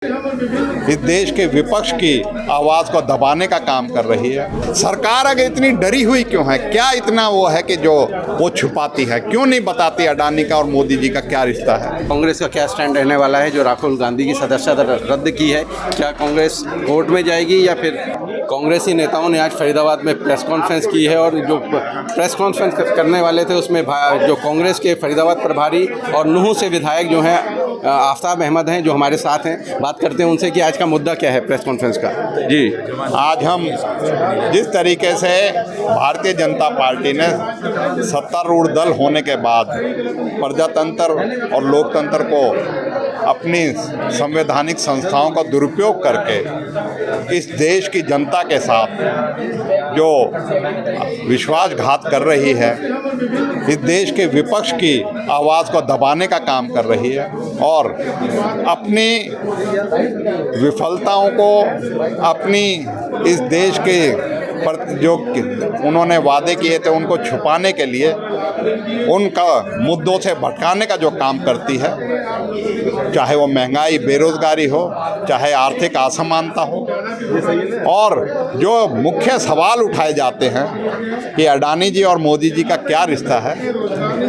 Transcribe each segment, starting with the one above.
इस देश के विपक्ष की आवाज़ को दबाने का काम कर रही है। सरकार अगर इतनी डरी हुई क्यों है? क्या इतना वो है कि जो वो छुपाती है? क्यों नहीं बताती अडानी का और मोदी जी का क्या रिश्ता है? कांग्रेस का क्या स्टैंड रहने वाला है जो राहुल गांधी की सदस्यता रद्द की है? क्या कांग्रेस कोर्ट में जाएगी या फिर कांग्रेसी नेताओं ने आज फरीदाबाद में प्रेस कॉन्फ्रेंस की है और जो प्रेस कॉन्फ्रेंस करने वाले थे उसमें जो कांग्रेस के फरीदाबाद प्रभारी और नूह से विधायक जो हैं आफ्ताब अहमद हैं जो हमारे साथ हैं, बात करते हैं उनसे कि आज का मुद्दा क्या है प्रेस कॉन्फ्रेंस का। जी, आज हम जिस तरीके से भारतीय जनता पार्टी ने सत्तारूढ़ दल होने के बाद प्रजातंत्र और लोकतंत्र को अपनी संवैधानिक संस्थाओं का दुरुपयोग करके इस देश की जनता के साथ जो विश्वासघात कर रही है, इस देश के विपक्ष की आवाज़ को दबाने का काम कर रही है और अपनी विफलताओं को, अपनी इस देश के पर जो उन्होंने वादे किए थे उनको छुपाने के लिए उनका मुद्दों से भटकाने का जो काम करती है, चाहे वो महंगाई, बेरोजगारी हो, चाहे आर्थिक असमानता हो, और जो मुख्य सवाल उठाए जाते हैं कि अडानी जी और मोदी जी का क्या रिश्ता है,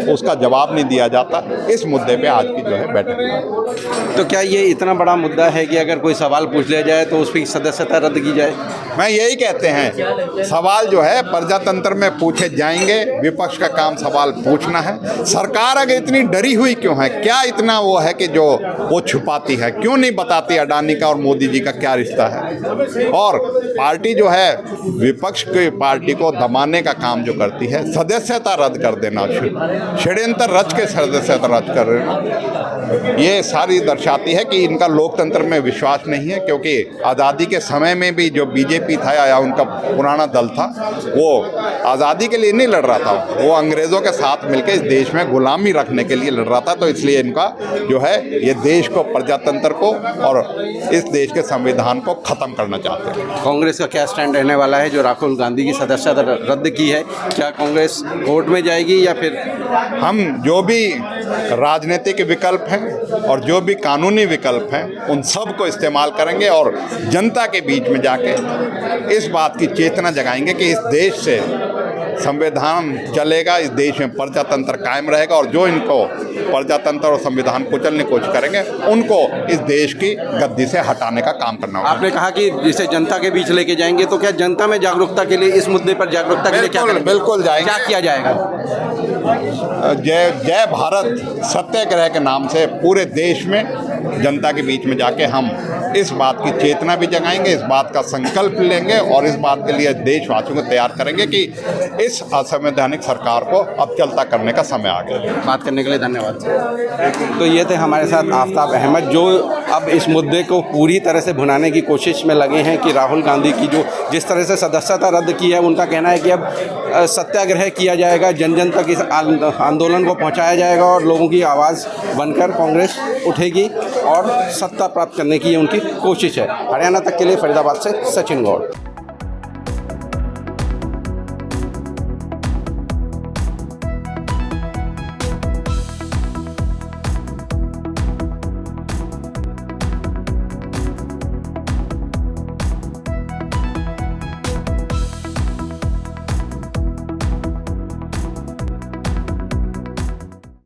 उसका जवाब नहीं दिया जाता। इस मुद्दे पे आज की जो है बैठक है। तो क्या ये इतना बड़ा मुद्दा है कि अगर कोई सवाल पूछ लिया जाए तो उसकी सदस्यता रद्द की जाए? मैं यही कहते हैं, सवाल जो है प्रजातंत्र में पूछे जाएंगे, विपक्ष का काम सवाल पूछना है। सरकार अगर इतनी डरी हुई क्यों है? क्या इतना वो है कि जो वो छुपाती है? क्यों नहीं बताती अडानी का और मोदी जी का क्या रिश्ता है? और पार्टी जो है विपक्ष की पार्टी को दबाने का काम जो करती है, सदस्यता रद्द कर देना, षड्यंत्र रच के सदस्यता रद्द कर देना, ये सारी दर्शाती है कि इनका लोकतंत्र में विश्वास नहीं है। क्योंकि आज़ादी के समय में भी जो बीजेपी था या उनका पुराना दल था, वो आज़ादी के लिए नहीं लड़ रहा था, वो अंग्रेज़ों के साथ मिलकर इस देश में गुलामी रखने के लिए लड़ रहा था। तो इसलिए इनका जो है ये देश को, प्रजातंत्र को और इस देश के संविधान को ख़त्म करना चाहते हैं। कांग्रेस का क्या स्टैंड रहने वाला है जो राहुल गांधी की सदस्यता रद्द की है? क्या कांग्रेस कोर्ट में जाएगी या फिर हम जो भी राजनीतिक विकल्प हैं और जो भी कानूनी विकल्प हैं उन सब को इस्तेमाल करेंगे और जनता के बीच में जाके इस बात की चेतना जगाएंगे कि इस देश से संविधान चलेगा, इस देश में प्रजातंत्र कायम रहेगा और जो इनको प्रजातंत्र और संविधान कुचलने की कोशिश करेंगे उनको इस देश की गद्दी से हटाने का काम करना होगा। आपने कहा कि जिसे जनता के बीच लेके जाएंगे, तो क्या जनता में जागरूकता के लिए, इस मुद्दे पर जागरूकता के लिए क्या करेंगे? बिल्कुल जाएंगे। क्या किया जाएगा? जय भारत सत्याग्रह के नाम से पूरे देश में जनता के बीच में जाके हम इस बात की चेतना भी जगाएंगे, इस बात का संकल्प लेंगे और इस बात के लिए देशवासियों को तैयार करेंगे कि इस असंवैधानिक सरकार को अब चलता करने का समय आ गया। बात करने के लिए धन्यवाद। तो ये थे हमारे साथ आफ्ताब अहमद जो अब इस मुद्दे को पूरी तरह से भुनाने की कोशिश में लगे हैं कि राहुल गांधी की जो जिस तरह से सदस्यता रद्द की है, उनका कहना है कि अब सत्याग्रह किया जाएगा, जन जन तक इस आंदोलन को पहुंचाया जाएगा और लोगों की आवाज़ बनकर कांग्रेस उठेगी और सत्ता प्राप्त करने की उनकी कोशिश है। हरियाणा तक के लिए फरीदाबाद से सचिन गौड़।